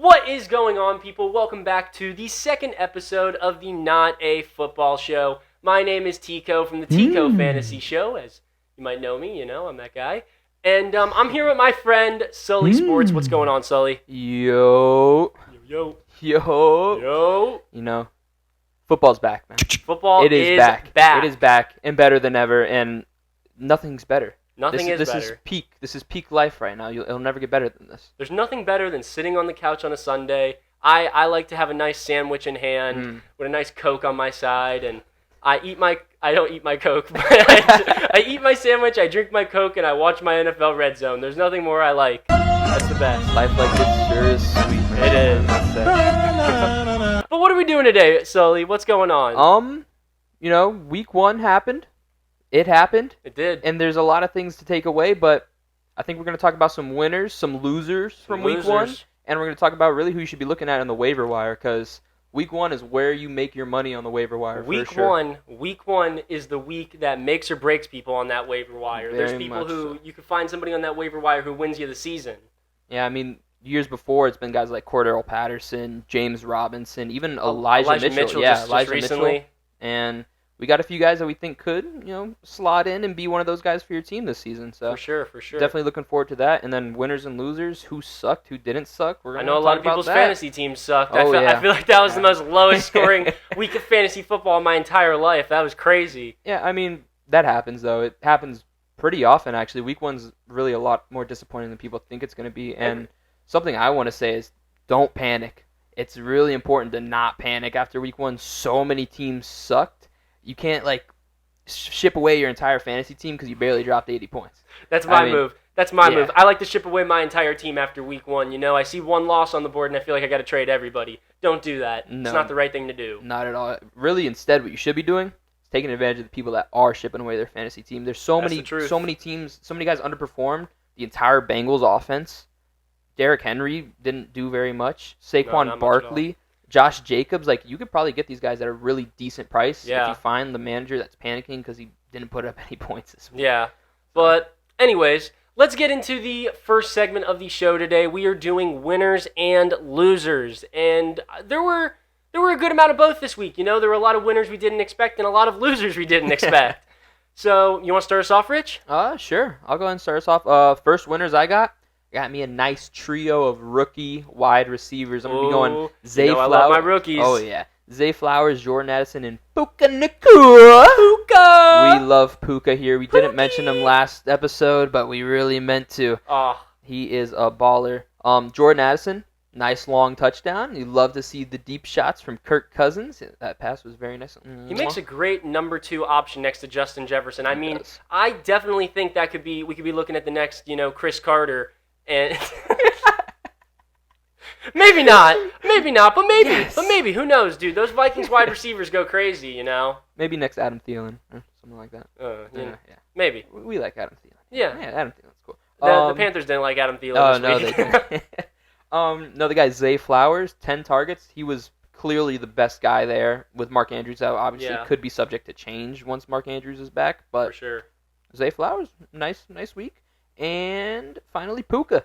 What is going on, people? Welcome back to the second episode of the Not a Football Show. My name is Tico from the Tico Fantasy Show, as you might know me. You know, I'm that guy. And I'm here with my friend, Sully Sports. What's going on, Sully? Yo. Yo. You know, football's back, man. Football is back. It is back and better than ever, and nothing's better. This is peak. This is peak life right now. It'll never get better than this. There's nothing better than sitting on the couch on a Sunday. I like to have a nice sandwich in hand with a nice Coke on my side, and I don't eat my Coke, but I eat my sandwich, I drink my Coke, and I watch my NFL Red Zone. There's nothing more I like. That's the best. Life like this sure is sweet, man. It is. But what are we doing today, Sully? What's going on? Week 1 happened. It happened. It did. And there's a lot of things to take away, but I think we're going to talk about some winners, some losers from Week 1, and we're going to talk about really who you should be looking at on the waiver wire, because Week 1 is where you make your money on the waiver wire. Week one is the week that makes or breaks people on that waiver wire. There's people who you could find somebody on that waiver wire who wins you the season. Yeah, I mean, years before it's been guys like Cordell Patterson, James Robinson, even Elijah Mitchell. Elijah recently. Mitchell. And we got a few guys that we think could, slot in and be one of those guys for your team this season. So For sure. Definitely looking forward to that. And then winners and losers, who sucked, who didn't suck. I know a lot of people's fantasy teams sucked. I feel like that was the most lowest scoring week of fantasy football in my entire life. That was crazy. Yeah, I mean, that happens, though. It happens pretty often, actually. Week 1's really a lot more disappointing than people think it's going to be. And something I want to say is don't panic. It's really important to not panic after Week 1. So many teams sucked. You can't, ship away your entire fantasy team because you barely dropped 80 points. That's my move. That's my move. I like to ship away my entire team after Week 1. I see one loss on the board, and I feel like I got to trade everybody. Don't do that. No, it's not the right thing to do. Not at all. Really, instead, what you should be doing is taking advantage of the people that are shipping away their fantasy team. There's so many teams, so many guys underperformed the entire Bengals offense. Derrick Henry didn't do very much. Saquon Barkley. Josh Jacobs, you could probably get these guys at a really decent price if you find the manager that's panicking because he didn't put up any points this week. Yeah, but anyways, let's get into the first segment of the show today. We are doing winners and losers, and there were a good amount of both this week. There were a lot of winners we didn't expect and a lot of losers we didn't expect. So, you want to start us off, Rich? Sure. I'll go ahead and start us off. First winners I got me a nice trio of rookie wide receivers. I'm going to be going Zay Flowers. I love my rookies. Oh, yeah. Zay Flowers, Jordan Addison, and Puka Nacua. Puka! We love Puka here. We didn't mention him last episode, but we really meant to. He is a baller. Jordan Addison, nice long touchdown. You love to see the deep shots from Kirk Cousins. That pass was very nice. He makes a great number 2 option next to Justin Jefferson. I mean, I definitely think we could be looking at the next, Chris Carter. And maybe not, but maybe, who knows, dude? Those Vikings wide receivers go crazy, Maybe next Adam Thielen or something like that. Maybe. We like Adam Thielen. Yeah, Adam Thielen's cool. The Panthers didn't like Adam Thielen. No, they didn't. The guy Zay Flowers, 10 targets. He was clearly the best guy there with Mark Andrews out. Obviously, could be subject to change once Mark Andrews is back, but for sure. Zay Flowers, nice week. And finally, Puka.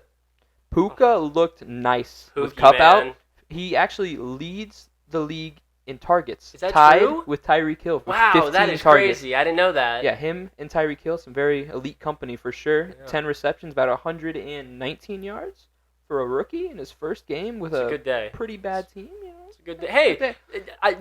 Puka looked nice with Cup out. He actually leads the league in targets. Is that tied true? With Tyreek Hill. Wow, that is targets. Crazy. I didn't know that. Yeah, him and Tyreek Hill, some very elite company for sure. Yeah. 10 receptions, about 119 yards for a rookie in his first game with a good day. Pretty bad team. It's a good day. Hey,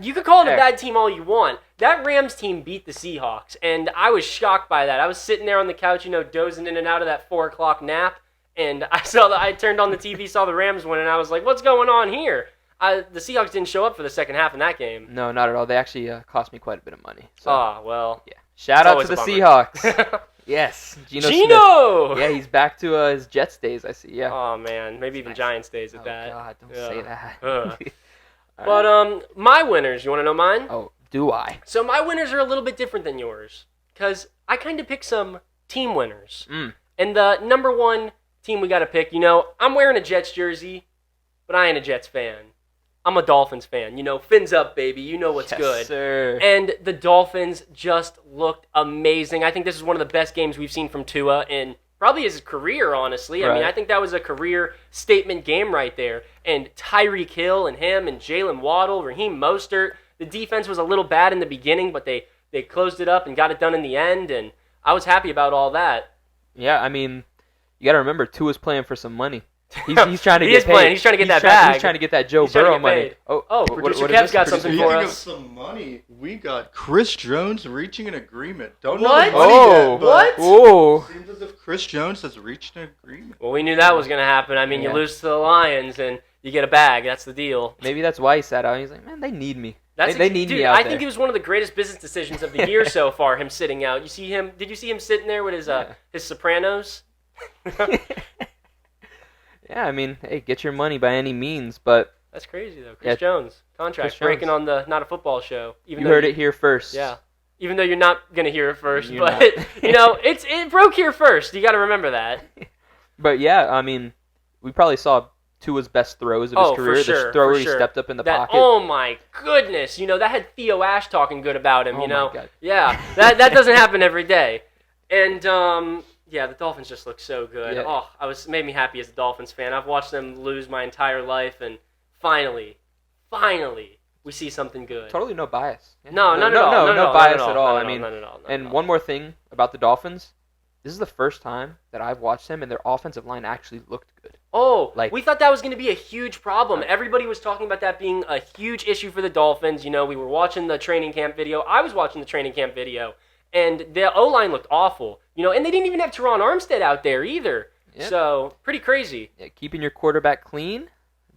you could call it a bad team all you want. That Rams team beat the Seahawks, and I was shocked by that. I was sitting there on the couch, dozing in and out of that 4 o'clock nap, and I turned on the TV, saw the Rams win, and I was like, what's going on here? The Seahawks didn't show up for the second half in that game. No, not at all. They actually cost me quite a bit of money. So, well. Yeah. Shout out to the Seahawks. Yes. Geno! Smith. Yeah, he's back to his Jets days, I see. Yeah. Oh, man. Maybe even Giants days at that. Oh, God, don't say that. But my winners, you want to know mine? Oh, do I? So my winners are a little bit different than yours because I kind of picked some team winners. And the number 1 team we got to pick, I'm wearing a Jets jersey, but I ain't a Jets fan. I'm a Dolphins fan. Fins up, baby. You know what's good. Sir. And the Dolphins just looked amazing. I think this is one of the best games we've seen from Tua in probably his career, honestly. I mean, I think that was a career statement game right there. And Tyreek Hill and him and Jalen Waddle, Raheem Mostert. The defense was a little bad in the beginning, but they closed it up and got it done in the end, and I was happy about all that. Yeah, I mean, you got to remember, Tua's playing for some money. He's trying to get paid. He's trying to get that bag. He's trying to get that Joe Burrow money. Producer Kev's got something for us. Speaking of some money, we got Chris Jones reaching an agreement. Don't what? know the money yet, what? Oh. It seems as if Chris Jones has reached an agreement. Well, we knew that was going to happen. I mean, you lose to the Lions and you get a bag. That's the deal. Maybe that's why he sat out. He's like, man, they need me. They need me out there. I think it was one of the greatest business decisions of the year so far, him sitting out. You see him? Did you see him sitting there with his Sopranos? Yeah, I mean, hey, get your money by any means, but... That's crazy, though. Chris Jones, contract, breaking on the Not a Football Show. You heard it here first. Yeah. Even though you're not going to hear it first, but, it broke here first. You got to remember that. But, yeah, I mean, we probably saw Tua's best throws of his career. For sure, the throw where he stepped up in the pocket. Oh, my goodness. That had Theo Ash talking good about him, my God. Yeah, that doesn't happen every day. And, yeah, the Dolphins just look so good. Yeah. Oh, made me happy as a Dolphins fan. I've watched them lose my entire life, and finally, we see something good. Totally no bias. No bias at all. I mean, none at all. And one more thing about the Dolphins. This is the first time that I've watched them, and their offensive line actually looked good. Oh, we thought that was going to be a huge problem. Everybody was talking about that being a huge issue for the Dolphins. We were watching the training camp video. I was watching the training camp video. And the O-line looked awful, and they didn't even have Teron Armstead out there either. Yep. So, pretty crazy. Yeah, keeping your quarterback clean,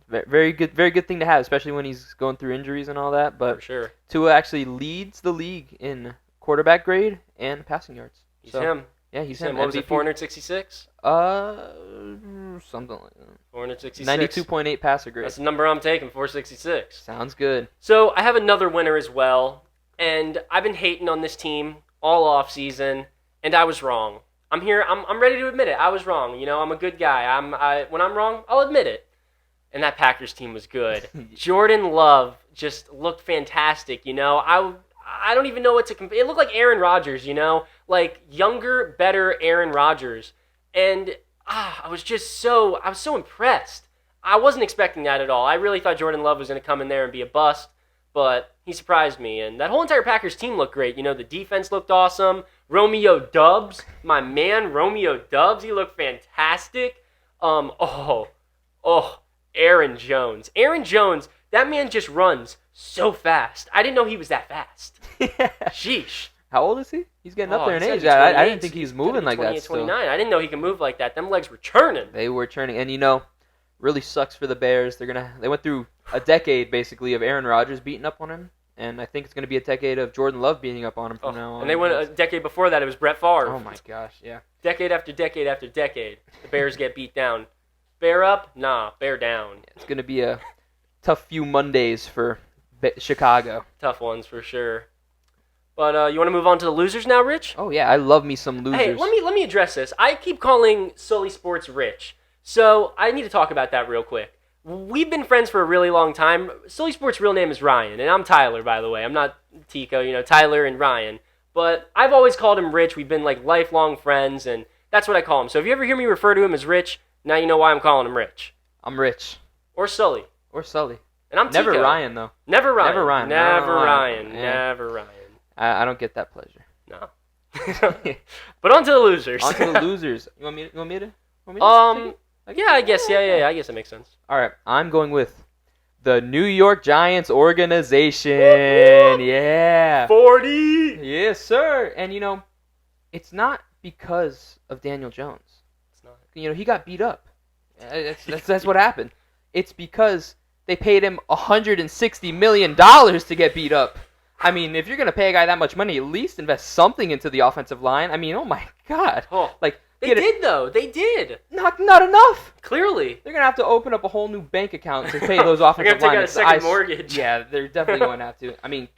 very good thing to have, especially when he's going through injuries and all that. But for sure. Tua actually leads the league in quarterback grade and passing yards. He's him. Yeah, he's him. What was it, 466? Something like that. 466. 92.8 passer grade. That's the number I'm taking, 466. Sounds good. So, I have another winner as well, and I've been hating on this team all off season, and I was wrong. I'm here. I'm ready to admit it. I was wrong. I'm a good guy. When I'm wrong, I'll admit it. And that Packers team was good. Jordan Love just looked fantastic. I don't even know what to compare. It looked like Aaron Rodgers. Like younger, better Aaron Rodgers. And I was so impressed. I wasn't expecting that at all. I really thought Jordan Love was going to come in there and be a bust. But he surprised me, and that whole entire Packers team looked great. The defense looked awesome. Romeo Doubs, my man, Romeo Doubs, he looked fantastic. Aaron Jones. Aaron Jones, that man just runs so fast. I didn't know he was that fast. Sheesh. How old is he? He's getting up there in age. I didn't think he was moving like that still. 29. I didn't know he could move like that. Them legs were churning. They were churning, and really sucks for the Bears. They went through a decade basically of Aaron Rodgers beating up on him, and I think it's going to be a decade of Jordan Love beating up on him from now on. And they went a decade before that. It was Brett Favre. Oh my gosh, yeah. Decade after decade after decade, the Bears get beat down. Bear up? Nah, bear down. Yeah, it's going to be a tough few Mondays for Chicago. Tough ones for sure. But you want to move on to the losers now, Rich? Oh yeah, I love me some losers. Hey, let me address this. I keep calling Sully Sports Rich. So I need to talk about that real quick. We've been friends for a really long time. Sully Sports' real name is Ryan, and I'm Tyler, by the way. I'm not Tico, Tyler and Ryan. But I've always called him Rich. We've been like lifelong friends, and that's what I call him. So if you ever hear me refer to him as Rich, now you know why I'm calling him Rich. I'm Rich. Or Sully. And I'm Never Tico. Ryan, though. Never Ryan. Never Ryan. Never Ryan. Yeah. Never Ryan. I don't get that pleasure. No. But on to the losers. On to the losers. You want me to? Yeah, I guess. Yeah. I guess that makes sense. All right, I'm going with the New York Giants organization. Yeah. 40. Yes, sir. And it's not because of Daniel Jones. It's not. He got beat up. That's what happened. It's because they paid him $160 million to get beat up. I mean, if you're going to pay a guy that much money, at least invest something into the offensive line. I mean, oh my God. Oh, they did. Not enough. Clearly. They're going to have to open up a whole new bank account to pay those offensive linemen. They're going to take out a second mortgage. Yeah, they're definitely going to have to. I mean,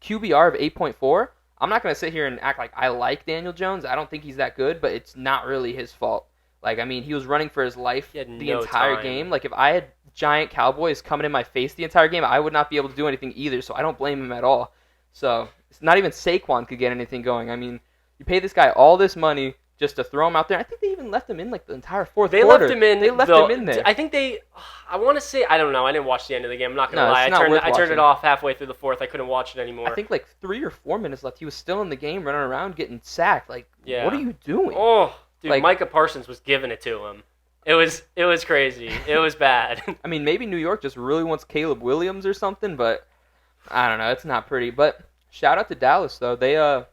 QBR of 8.4, I'm not going to sit here and act like I like Daniel Jones. I don't think he's that good, but it's not really his fault. Like, I mean, he was running for his life the entire game. Like, if I had giant Cowboys coming in my face the entire game, I would not be able to do anything either, so I don't blame him at all. So, it's not even Saquon could get anything going. I mean, you pay this guy all this money just to throw him out there. I think they even left him in like the entire fourth They quarter. left him in. They left him in there. I think I want to say, I don't know. I didn't watch the end of the game. I'm not going to lie. I turned it watching. off halfway through the fourth. I couldn't watch it anymore. I think like 3 or 4 minutes left. He was still in the game, running around, getting sacked. Like, Yeah. what are you doing? Oh, dude, Like- Micah Parsons was giving it to him. It was crazy. It was bad. I mean, maybe New York just really wants Caleb Williams or something, but I don't know. It's not pretty. But shout out to Dallas, though. They, I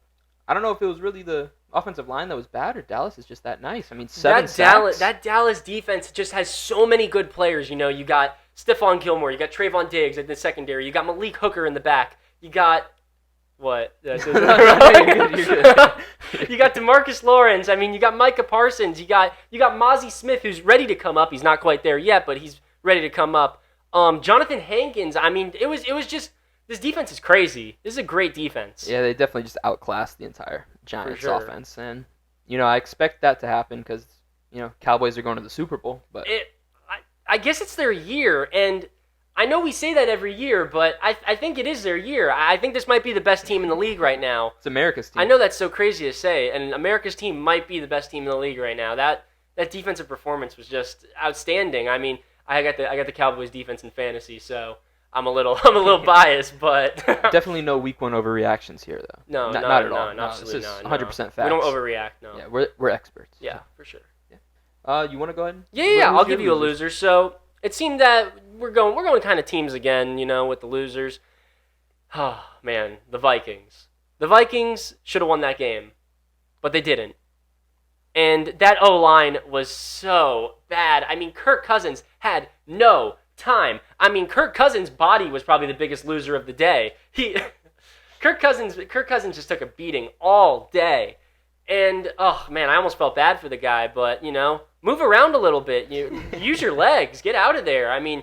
don't know if it was really the offensive line that was bad or Dallas is just that nice. I mean, 7 sacks. That Dallas defense just has so many good players. You know, you got Stephon Gilmore, you got Trayvon Diggs in the secondary, you got Malik Hooker in the back, you got what? You're good. You got DeMarcus Lawrence. I mean, you got Micah Parsons. You got Mozzie Smith, who's ready to come up. He's not quite there yet, but he's ready to come up. Jonathan Hankins. I mean, it was just this defense is crazy. This is a great defense. Yeah, they definitely just outclassed the entire Giants offense, and I expect that to happen because Cowboys are going to the Super Bowl. But I guess it's their year, and I know we say that every year, but I think it is their year. I think this might be the best team in the league right now. It's America's team. I know that's so crazy to say, and America's team might be the best team in the league right now. That defensive performance was just outstanding. I mean, I got the Cowboys defense in fantasy, so I'm a little biased, but definitely no week 1 overreactions here, though. No, not at all. No, this is not. 100% facts. We don't overreact. No. Yeah, we're experts. Yeah, for sure. Yeah. You want to go ahead? Yeah. I'll give you a loser. So it seemed that we're going kind of teams again. With the losers. Oh man, the Vikings. The Vikings should have won that game, but they didn't. And that O-line was so bad. I mean, Kirk Cousins had no time. I mean, Kirk Cousins' body was probably the biggest loser of the day. Kirk Cousins just took a beating all day. And, oh, man, I almost felt bad for the guy. But, move around a little bit. You use your legs. Get out of there. I mean,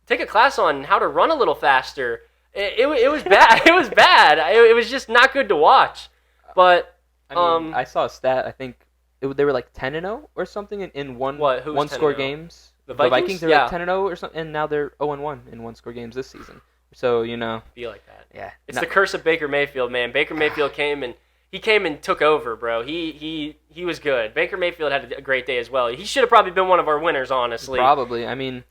take a class on how to run a little faster. It was bad. It was bad. It was just not good to watch. But, I saw a stat. I think they were like 10-0 or something in one-score games. The Vikings are like 10-0 or something, and now they're 0-1 in one-score games this season. So, Be like that. Yeah. It's the curse of Baker Mayfield, man. Baker Mayfield came and took over, bro. He was good. Baker Mayfield had a great day as well. He should have probably been one of our winners, honestly. Probably. I mean,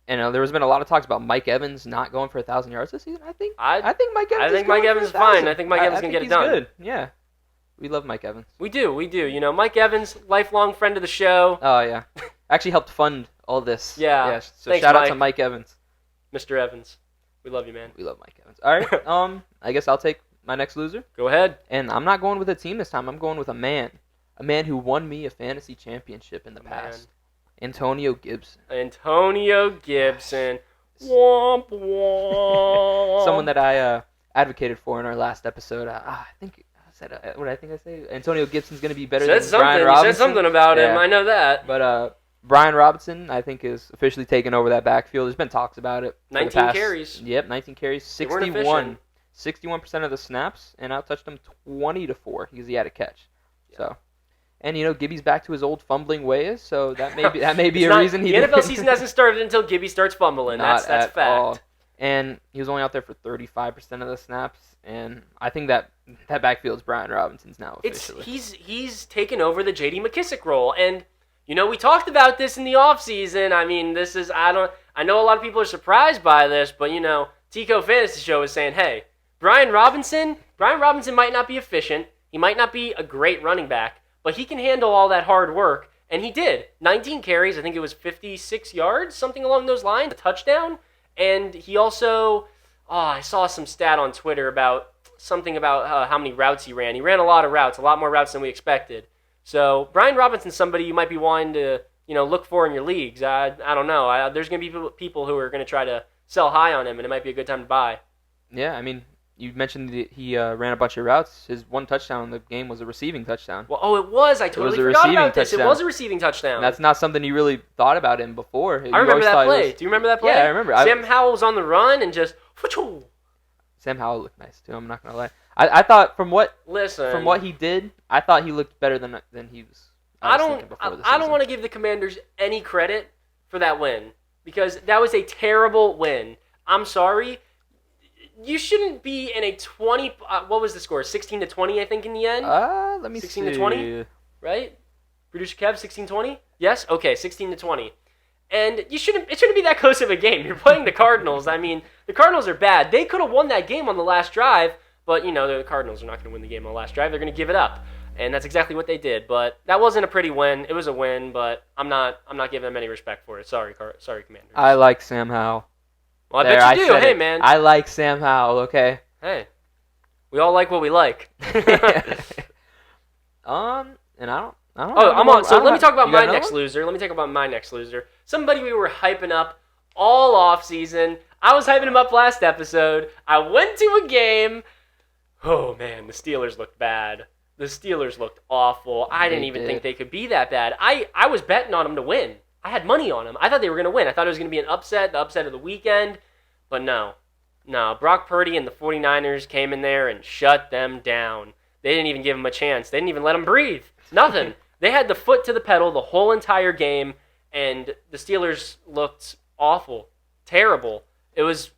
there's been a lot of talks about Mike Evans not going for 1,000 yards this season. I think Mike Evans is fine. I think Mike Evans can get it done. Good. Yeah. We love Mike Evans. We do. Mike Evans, lifelong friend of the show. Oh, yeah. Actually helped fund all this. Yeah. So thanks, shout out to Mike Evans. Mr. Evans. We love you, man. We love Mike Evans. All right. I guess I'll take my next loser. Go ahead. And I'm not going with a team this time. I'm going with a man. A man who won me a fantasy championship in the past. Antonio Gibson. Womp womp. Someone that I advocated for in our last episode. I think what I think I say. Antonio Gibson's going to be better than Brian Robinson. You said something about him. I know that. But Brian Robinson, I think, is officially taking over that backfield. There's been talks about it. 19 carries. Yep, 19 carries. 61% of the snaps, and outtouched him 20-4 because he had a catch. Yeah. So, and Gibby's back to his old fumbling ways, so that may be a reason he. The NFL season hasn't started until Gibby starts fumbling. That's fact. All. And he was only out there for 35% of the snaps, and I think that backfield's Brian Robinson's now officially. He's taken over the J.D. McKissick role, and we talked about this in the offseason. I mean, I know a lot of people are surprised by this, but Tico Fantasy Show is saying, hey, Brian Robinson might not be efficient, he might not be a great running back, but he can handle all that hard work, and he did. 19 carries, I think it was 56 yards, something along those lines, a touchdown. And he also, I saw some stat on Twitter about how many routes he ran. He ran a lot of routes, a lot more routes than we expected. So Brian Robinson's somebody you might be wanting to, look for in your leagues. I don't know. There's going to be people who are going to try to sell high on him, and it might be a good time to buy. Yeah, I mean, you mentioned that he ran a bunch of routes. His one touchdown in the game was a receiving touchdown. Well, it was. I totally forgot about this. It was a receiving touchdown. And that's not something you really thought about him before. I remember that play. Do you remember that play? Yeah, I remember. Sam Howell was on the run and just... Sam Howell looked nice, too. I'm not going to lie. I thought from what he did, I thought he looked better than he was. I don't want to give the Commanders any credit for that win because that was a terrible win. I'm sorry. You shouldn't be in a 20. What was the score? 16-20, I think, in the end. Let me 16-20, right? Producer Kev, 16-20? Yes? Okay, 16-20. And it shouldn't be that close of a game. You're playing the Cardinals. I mean, the Cardinals are bad. They could have won that game on the last drive, but, the Cardinals are not going to win the game on the last drive. They're going to give it up. And that's exactly what they did. But that wasn't a pretty win. It was a win, but I'm not giving them any respect for it. Sorry, Commanders. I like Sam Howell. Well, I bet you do. Hey, man. I like Sam Howell, okay? Hey. We all like what we like. And I don't I'm on. So let me talk about my next loser. Let me talk about my next loser. Somebody we were hyping up all off season. I was hyping him up last episode. I went to a game. Oh man, the Steelers looked bad. The Steelers looked awful. I didn't even think they could be that bad. I was betting on them to win. I had money on them. I thought they were going to win. I thought it was going to be an upset, the upset of the weekend. But no. Brock Purdy and the 49ers came in there and shut them down. They didn't even give him a chance. They didn't even let him breathe. Nothing. They had the foot to the pedal the whole entire game, and the Steelers looked awful, terrible. It was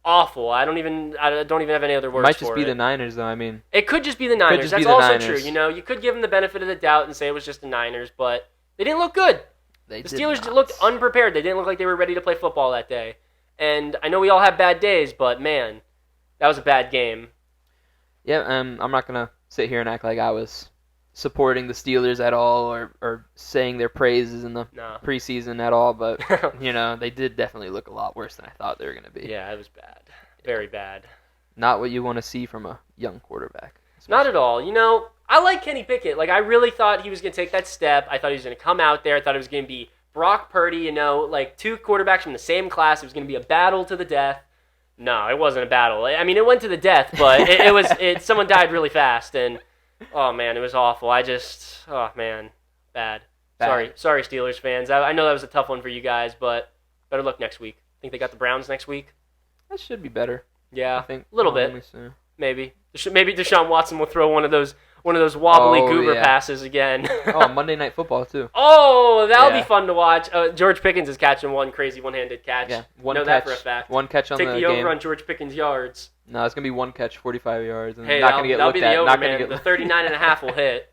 awful. I don't even have any other words for it. Might just be the Niners, though. I mean, it could just be the Niners. That's also true. You could give them the benefit of the doubt and say it was just the Niners, but they didn't look good. The Steelers looked unprepared. They didn't look like they were ready to play football that day. And I know we all have bad days, but man, that was a bad game. Yeah, I'm not gonna sit here and act like I was supporting the Steelers at all or saying their praises in the preseason at all, but they did definitely look a lot worse than I thought they were gonna be. Yeah, it was bad, very bad. Not what you want to see from a young quarterback. Especially. Not at all. I like Kenny Pickett. Like I really thought he was gonna take that step. I thought he was gonna come out there. I thought it was gonna be Brock Purdy, like two quarterbacks from the same class. It was going to be a battle to the death. No, it wasn't a battle. I mean, it went to the death, but it was someone died really fast, and oh man, it was awful. Bad. Sorry, Steelers fans. I know that was a tough one for you guys, but better luck next week. Think they got the Browns next week? That should be better. Yeah, I think a little bit. Maybe Deshaun Watson will throw one of those wobbly goober passes again. Monday Night Football too. Oh, that'll be fun to watch. George Pickens is catching one crazy one-handed catch. Yeah, that for a fact. One catch on the game. Take the over on George Pickens' yards. No, it's gonna be one catch, 45 yards. And hey, not gonna get that'll looked be the at. over, not man. gonna get The 39.5 will hit.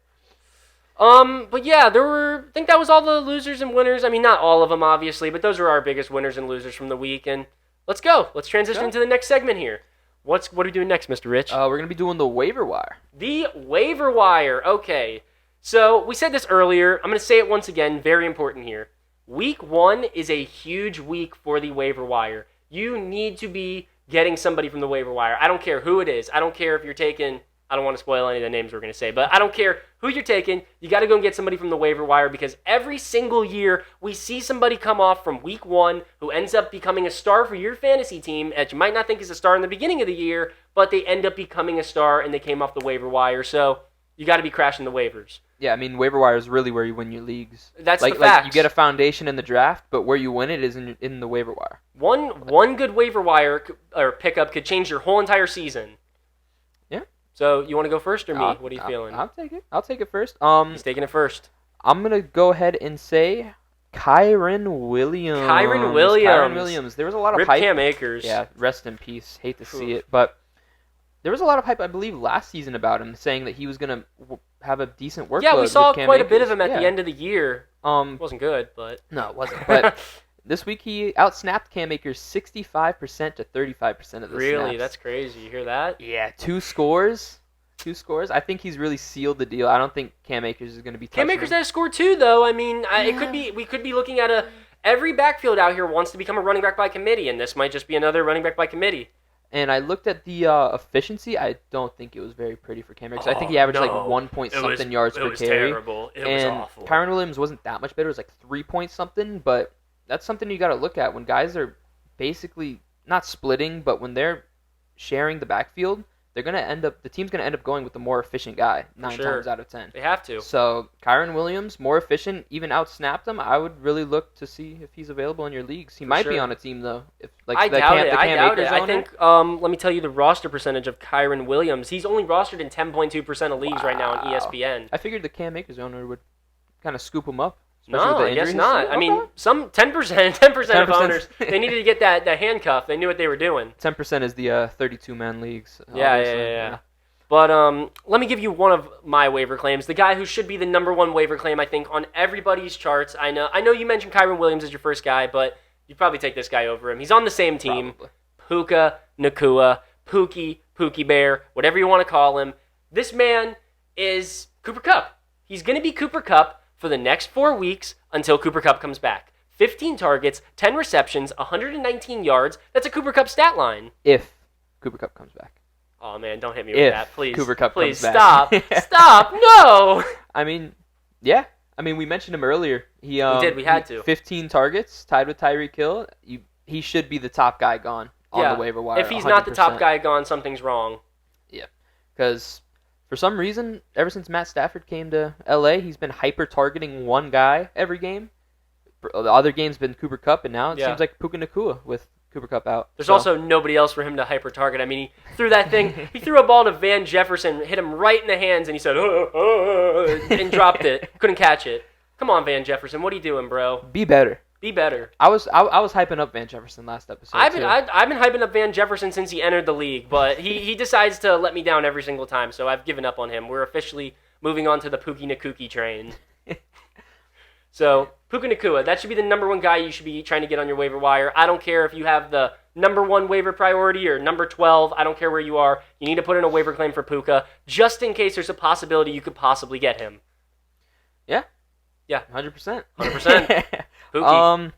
But yeah, I think that was all the losers and winners. I mean, not all of them, obviously, but those are our biggest winners and losers from the week. And let's go. Let's transition into the next segment here. What are we doing next, Mr. Rich? We're going to be doing the waiver wire. The waiver wire. Okay. So we said this earlier. I'm going to say it once again. Very important here. Week 1 is a huge week for the waiver wire. You need to be getting somebody from the waiver wire. I don't care who it is. I don't care if you're taking... I don't want to spoil any of the names we're going to say, but I don't care who you're taking. You got to go and get somebody from the waiver wire because every single year we see somebody come off from week 1 who ends up becoming a star for your fantasy team that you might not think is a star in the beginning of the year, but they end up becoming a star and they came off the waiver wire. So you got to be crashing the waivers. Yeah, I mean, waiver wire is really where you win your leagues. That's the facts. Like you get a foundation in the draft, but where you win it is in the waiver wire. One good waiver wire or pickup could change your whole entire season. So, you want to go first or me? What are you feeling? I'll take it. I'll take it first. He's taking it first. I'm going to go ahead and say Kyren Williams. Kyren Williams. There was a lot of Rip hype. Cam Akers. Yeah, rest in peace. Hate to see it. But there was a lot of hype, I believe, last season about him, saying that he was going to have a decent workload. Yeah, we saw with Cam quite Akers. a bit of him at the end of the year. It wasn't good, but... No, it wasn't. But this week he outsnapped Cam Akers 65% to 35% of the Really? snaps. That's crazy. You hear that? Yeah, two scores. I think he's really sealed the deal. I don't think Cam Akers is going to be touching Cam Akers him. has scored too, though. I mean, we could be looking at every backfield out here wants to become a running back by committee, and this might just be another running back by committee. And I looked at the efficiency. I don't think it was very pretty for Cam Akers. I think he averaged like 1 point something yards per carry. It was terrible. It was awful. Kyren Williams wasn't that much better. It was like 3 point something, but that's something you got to look at when guys are basically not splitting, but when they're sharing the backfield. The team's gonna end up going with the more efficient guy 9 times out of 10. They have to. So Kyren Williams, more efficient, even outsnapped him. I would really look to see if he's available in your leagues. He might be on a team though. I doubt it. I think. Let me tell you the roster percentage of Kyren Williams. He's only rostered in 10.2% of leagues right now on ESPN. I figured the Cam Akers owner would kind of scoop him up. No, I guess not. I mean, some 10% of owners, they needed to get that handcuff. They knew what they were doing. 10% is the 32-man leagues. Yeah. But But let me give you one of my waiver claims. The guy who should be the number one waiver claim, I think, on everybody's charts. I know you mentioned Kyron Williams as your first guy, but you'd probably take this guy over him. He's on the same team. Probably. Puka Nacua, Pookie Bear, whatever you want to call him. This man is Cooper Kupp. He's going to be Cooper Kupp for the next 4 weeks until Cooper Kupp comes back. 15 targets, 10 receptions, 119 yards. That's a Cooper Kupp stat line. If Cooper Kupp comes back. Oh, man, don't hit me with that, please. Cooper Kupp please, comes back. Stop, no! I mean, yeah. I mean, we mentioned him earlier. We had to. 15 targets, tied with Tyreek Hill. He should be the top guy gone on the waiver wire. If he's 100%. not the top guy gone, something's wrong. Yeah, because for some reason, ever since Matt Stafford came to LA, he's been hyper-targeting one guy every game. The other game's been Cooper Kupp, and now it seems like Puka Nacua with Cooper Kupp out. There's also nobody else for him to hyper-target. I mean, he threw that thing. He threw a ball to Van Jefferson, hit him right in the hands, and he said, and dropped it. Couldn't catch it. Come on, Van Jefferson. What are you doing, bro? Be better. Be better. I was hyping up Van Jefferson last episode. I've been hyping up Van Jefferson since he entered the league, but he decides to let me down every single time, so I've given up on him. We're officially moving on to the Pookie Nakuki train. So, Puka Nacua, that should be the number one guy you should be trying to get on your waiver wire. I don't care if you have the number one waiver priority or number 12. I don't care where you are. You need to put in a waiver claim for Puka, just in case there's a possibility you could possibly get him. Yeah. Yeah. 100%. 100%. Pookie.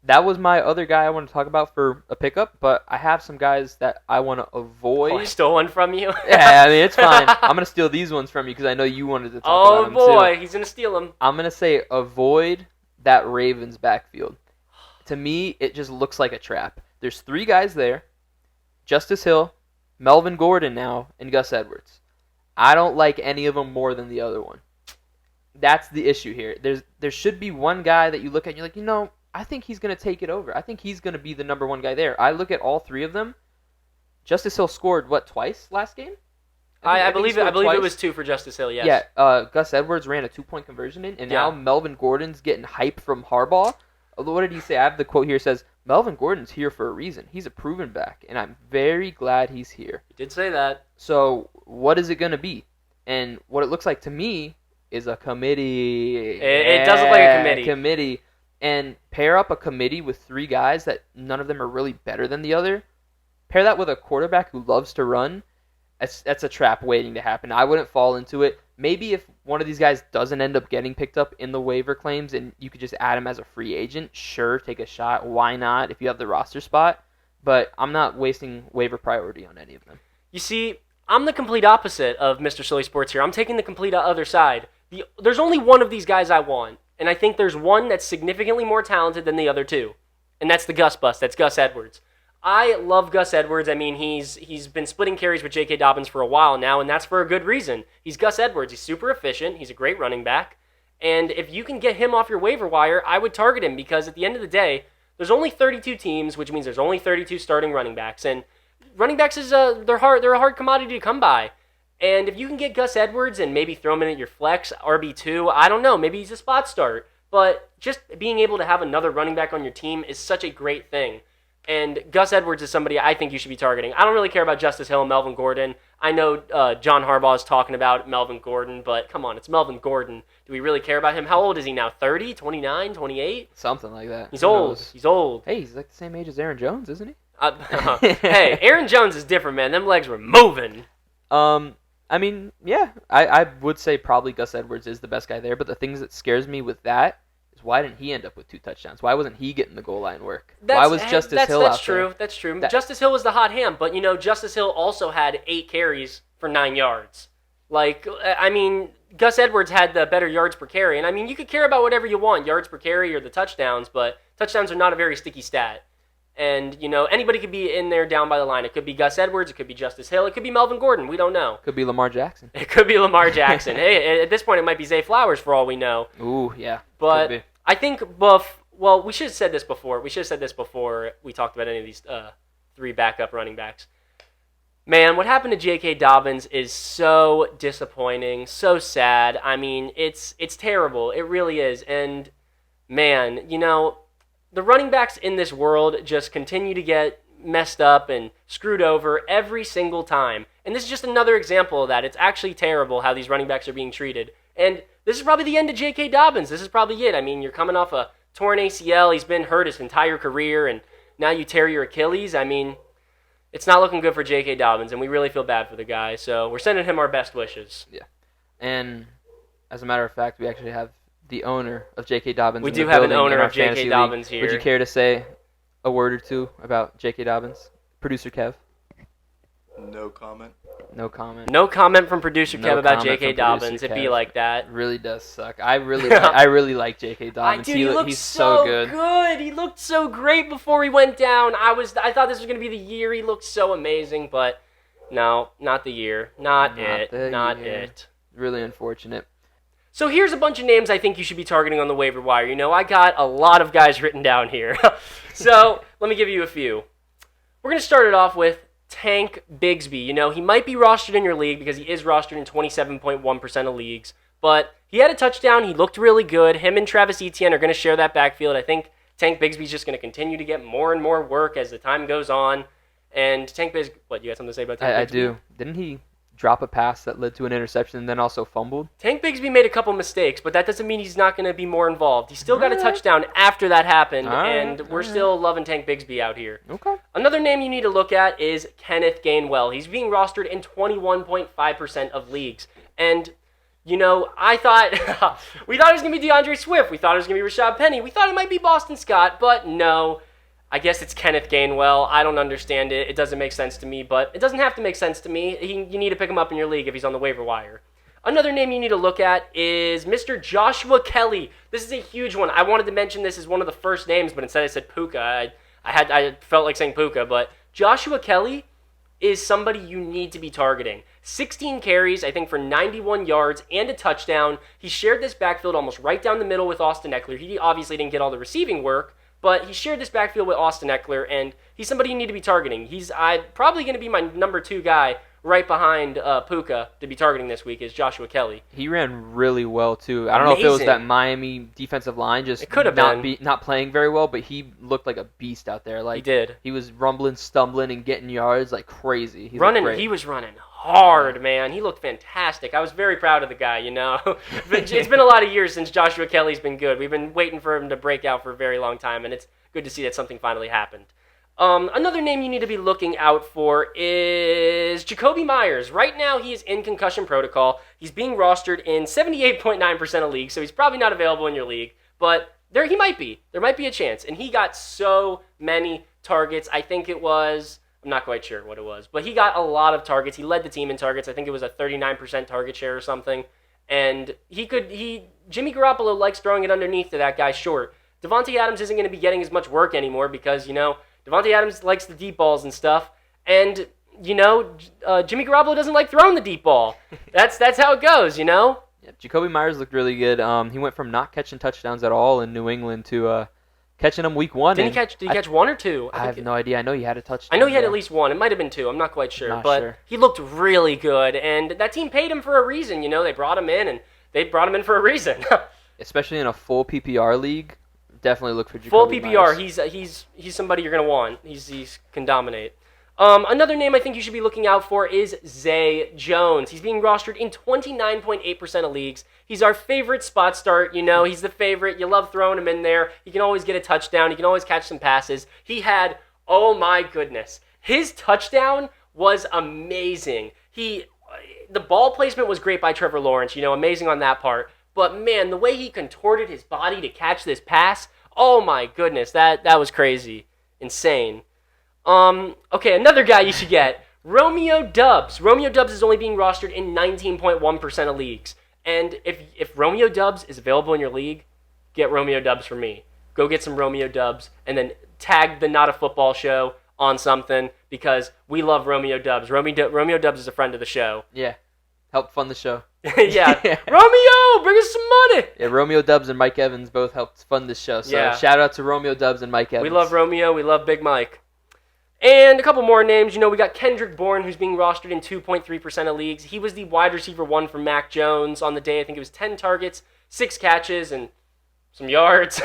That was my other guy I want to talk about for a pickup, but I have some guys that I want to avoid. Oh, I stole one from you? Yeah, I mean, it's fine. I'm going to steal these ones from you because I know you wanted to talk about them too. Oh, boy. He's going to steal them. I'm going to say avoid that Ravens backfield. To me, it just looks like a trap. There's 3 guys there. Justice Hill, Melvin Gordon now, and Gus Edwards. I don't like any of them more than the other one. That's the issue here. There should be one guy that you look at and you're like, I think he's going to take it over. I think he's going to be the number one guy there. I look at all 3 of them. Justice Hill scored, twice last game? I believe it was 2 for Justice Hill, yes. Yeah, Gus Edwards ran a 2-point conversion in, and now Melvin Gordon's getting hype from Harbaugh. What did he say? I have the quote here. It says, Melvin Gordon's here for a reason. He's a proven back, and I'm very glad he's here. He did say that. So what is it going to be? And what it looks like to me is a committee. It does look like a committee. And pair up a committee with 3 guys that none of them are really better than the other. Pair that with a quarterback who loves to run. That's a trap waiting to happen. I wouldn't fall into it. Maybe if one of these guys doesn't end up getting picked up in the waiver claims and you could just add him as a free agent, sure, take a shot. Why not if you have the roster spot? But I'm not wasting waiver priority on any of them. You see, I'm the complete opposite of Mr. Silly Sports here. I'm taking the complete other side. There's only one of these guys I want. And I think there's one that's significantly more talented than the other 2. And that's the Gus bust. That's Gus Edwards. I love Gus Edwards. I mean, he's been splitting carries with J.K. Dobbins for a while now, and that's for a good reason. He's Gus Edwards. He's super efficient. He's a great running back. And if you can get him off your waiver wire, I would target him because at the end of the day, there's only 32 teams, which means there's only 32 starting running backs. And running backs they're a hard commodity to come by. And if you can get Gus Edwards and maybe throw him in at your flex, RB2, I don't know, maybe he's a spot start. But just being able to have another running back on your team is such a great thing. And Gus Edwards is somebody I think you should be targeting. I don't really care about Justice Hill and Melvin Gordon. I know John Harbaugh is talking about Melvin Gordon, but come on, it's Melvin Gordon. Do we really care about him? How old is he now? 30, 29, 28? Something like that. He's old. He's old. Hey, he's like the same age as Aaron Jones, isn't he? Hey, Aaron Jones is different, man. Them legs were moving. I mean, yeah, I would say probably Gus Edwards is the best guy there, but the things that scares me with that is why didn't he end up with 2 touchdowns? Why wasn't he getting the goal line work? Why was Justice Hill out there? That's true. Justice Hill was the hot hand, but, Justice Hill also had 8 carries for 9 yards. Gus Edwards had the better yards per carry, and, you could care about whatever you want, yards per carry or the touchdowns, but touchdowns are not a very sticky stat. And, anybody could be in there down by the line. It could be Gus Edwards. It could be Justice Hill. It could be Melvin Gordon. We don't know. Could be Lamar Jackson. It could be Lamar Jackson. Hey, at this point, it might be Zay Flowers for all we know. Ooh, yeah. But I think, we should have said this before. We talked about any of these 3 backup running backs. Man, what happened to J.K. Dobbins is so disappointing, so sad. It's terrible. It really is. And, man, the running backs in this world just continue to get messed up and screwed over every single time. And this is just another example of that. It's actually terrible how these running backs are being treated. And this is probably the end of J.K. Dobbins. This is probably it. I mean, you're coming off a torn ACL. He's been hurt his entire career, and now you tear your Achilles. I mean, it's not looking good for J.K. Dobbins, and we really feel bad for the guy. So we're sending him our best wishes. Yeah. And as a matter of fact, we actually have the owner of J.K. Dobbins. We do have an owner of J.K. Dobbins here. Would you care to say a word or two about J.K. Dobbins? Producer Kev? No comment. No comment. No comment from producer Kev about J.K. Dobbins. It'd be like that. It really does suck. I really like J.K. Dobbins. Dude, he he's so good. He looked so great before he went down. I thought this was going to be the year. He looked so amazing, but no, not the year. Not it. Really unfortunate. So here's a bunch of names I think you should be targeting on the waiver wire. You know, I got a lot of guys written down here. So let me give you a few. We're going to start it off with Tank Bigsby. You know, he might be rostered in your league because he is rostered in 27.1% of leagues, but he had a touchdown. He looked really good. Him and Travis Etienne are going to share that backfield. I think Tank Bigsby's just going to continue to get more and more work as the time goes on. And Tank Bigsby, what, you got something to say about Tank Bigsby? I do. Didn't he drop a pass that led to an interception and then also fumbled? Tank Bigsby made a couple mistakes, but that doesn't mean he's not going to be more involved. He still got a touchdown after that happened, and we're still loving Tank Bigsby out here. Okay. Another name you need to look at is Kenneth Gainwell. He's being rostered in 21.5% of leagues. And, you know, we thought it was going to be DeAndre Swift. We thought it was going to be Rashad Penny. We thought it might be Boston Scott, but no. I guess it's Kenneth Gainwell. I don't understand it. It doesn't make sense to me, but it doesn't have to make sense to me. You need to pick him up in your league if he's on the waiver wire. Another name you need to look at is Mr. Joshua Kelly. This is a huge one. I wanted to mention this as one of the first names, but instead I said Puka. I felt like saying Puka, but Joshua Kelly is somebody you need to be targeting. 16 carries, I think, for 91 yards and a touchdown. He shared this backfield almost right down the middle with Austin Eckler. He obviously didn't get all the receiving work, but he shared this backfield with Austin Eckler, and he's somebody you need to be targeting. He's probably going to be my number 2 guy right behind Puka to be targeting this week is Joshua Kelly. He ran really well, too. I don't know if it was that Miami defensive line just not playing very well, but he looked like a beast out there. Like, he did. He was rumbling, stumbling, and getting yards like crazy. He was running hard, man. He looked fantastic. I was very proud of the guy, you know. It's been a lot of years since Joshua Kelly's been good. We've been waiting for him to break out for a very long time, and it's good to see that something finally happened. Another name you need to be looking out for is Jacoby Myers. Right now, he is in concussion protocol. He's being rostered in 78.9% of leagues, so he's probably not available in your league, but he might be. There might be a chance, and he got so many targets. I think it was... I'm not quite sure what it was, but he got a lot of targets. He led the team in targets. I think it was a 39% target share or something. And Jimmy Garoppolo likes throwing it underneath to that guy short. Devontae Adams isn't going to be getting as much work anymore because, you know, Devontae Adams likes the deep balls and stuff. And, you know, Jimmy Garoppolo doesn't like throwing the deep ball. That's how it goes, you know? Yeah, Jacoby Myers looked really good. He went from not catching touchdowns at all in New England to catching them week 1. Did he catch 1 or 2? I have no idea. I know he had a touchdown. I know he had at least 1. It might have been 2. I'm not quite sure. But he looked really good, and that team paid him for a reason. You know, they brought him in, and they brought him in for a reason. Especially in a full PPR league, definitely look for Jacoby full PPR. Myers. He's somebody you're going to want. He can dominate. Another name I think you should be looking out for is Zay Jones. He's being rostered in 29.8% of leagues. He's our favorite spot start. You know, he's the favorite. You love throwing him in there. He can always get a touchdown. He can always catch some passes. He had, oh my goodness, his touchdown was amazing. The ball placement was great by Trevor Lawrence. You know, amazing on that part. But man, the way he contorted his body to catch this pass, oh my goodness, that was crazy, insane. Okay, another guy you should get, Romeo Doubs. Romeo Doubs is only being rostered in 19.1% of leagues. And if Romeo Doubs is available in your league, get Romeo Doubs for me. Go get some Romeo Doubs and then tag the Not a Football Show on something because we love Romeo Doubs. Romeo Doubs is a friend of the show. Yeah, help fund the show. Yeah. Romeo, bring us some money. Yeah, Romeo Doubs and Mike Evans both helped fund this show. So shout out to Romeo Doubs and Mike Evans. We love Romeo. We love Big Mike. And a couple more names. You know, we got Kendrick Bourne, who's being rostered in 2.3% of leagues. He was the wide receiver 1 for Mac Jones on the day. I think it was 10 targets, 6 catches, and some yards.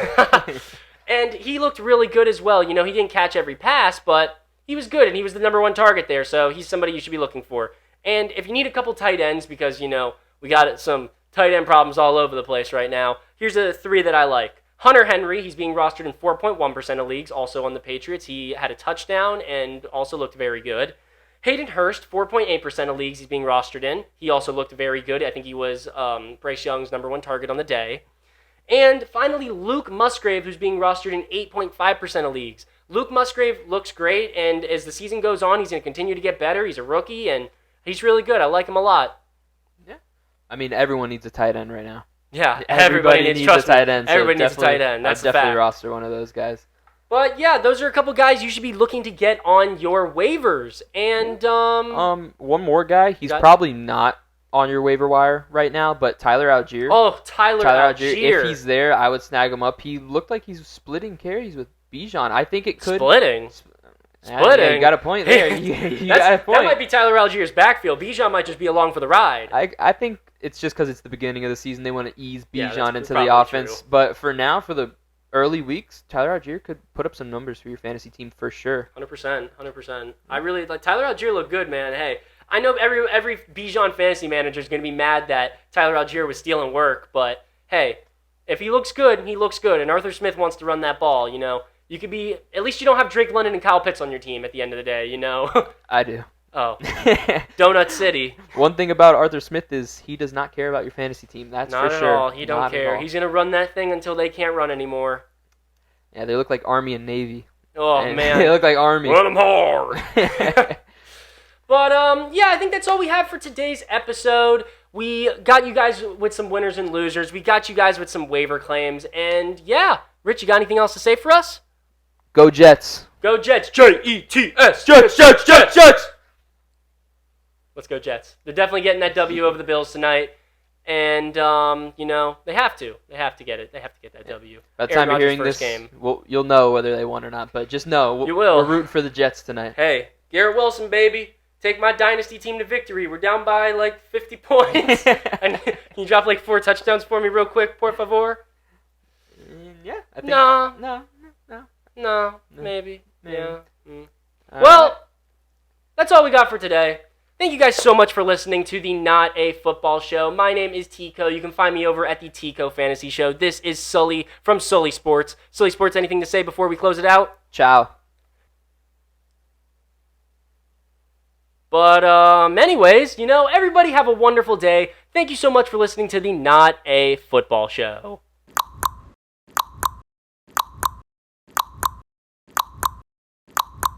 And he looked really good as well. You know, he didn't catch every pass, but he was good, and he was the number 1 target there, so he's somebody you should be looking for. And if you need a couple tight ends because, we got some tight end problems all over the place right now, here's the 3 that I like. Hunter Henry, he's being rostered in 4.1% of leagues, also on the Patriots. He had a touchdown and also looked very good. Hayden Hurst, 4.8% of leagues he's being rostered in. He also looked very good. I think he was Bryce Young's number 1 target on the day. And finally, Luke Musgrave, who's being rostered in 8.5% of leagues. Luke Musgrave looks great, and as the season goes on, he's going to continue to get better. He's a rookie, and he's really good. I like him a lot. Yeah. I mean, everyone needs a tight end right now. Yeah, everybody needs a tight end. Everybody needs a tight end. That's I'd definitely roster one of those guys. But yeah, those are a couple guys you should be looking to get on your waivers. And one more guy. He's probably not on your waiver wire right now, but Tyler Algier. Oh, Tyler Algier. If he's there, I would snag him up. He looked like he's splitting carries with Bijan. I think it could splitting. Yeah, you got a point there. You got a point. That might be Tyler Algier's backfield. Bijan might just be along for the ride. I think it's just because it's the beginning of the season. They want to ease Bijan into the offense. True. But for now, for the early weeks, Tyler Algier could put up some numbers for your fantasy team for sure. 100%. I really like Tyler Algier. Looked good, man. Hey, I know every Bijan fantasy manager is going to be mad that Tyler Algier was stealing work, but hey, if he looks good, he looks good. And Arthur Smith wants to run that ball. You could be, at least you don't have Drake London and Kyle Pitts on your team at the end of the day, I do. Oh, Donut City. One thing about Arthur Smith is he does not care about your fantasy team. That's not for at sure. All. He don't care. He's gonna run that thing until they can't run anymore. Yeah, they look like Army and Navy. Oh man, they look like Army. Run them hard. But yeah, I think that's all we have for today's episode. We got you guys with some winners and losers. We got you guys with some waiver claims, and yeah, Rich, you got anything else to say for us? Go Jets. Go Jets. Jets. Jets. Let's go Jets. They're definitely getting that W over the Bills tonight. And, they have to. They have to get it. They have to get that W. By the time you're hearing this, well, you'll know whether they won or not. But just know, you will. We're rooting for the Jets tonight. Hey, Garrett Wilson, baby. Take my dynasty team to victory. We're down by, 50 points. And can you drop, 4 touchdowns for me real quick, por favor? Yeah. I think, No, maybe. Yeah. Well, that's all we got for today. Thank you guys so much for listening to the Not a Football Show. My name is Tico. You can find me over at the Tico Fantasy Show. This is Sully from Sully Sports. Sully Sports, anything to say before we close it out? Ciao. But anyways, everybody have a wonderful day. Thank you so much for listening to the Not a Football Show.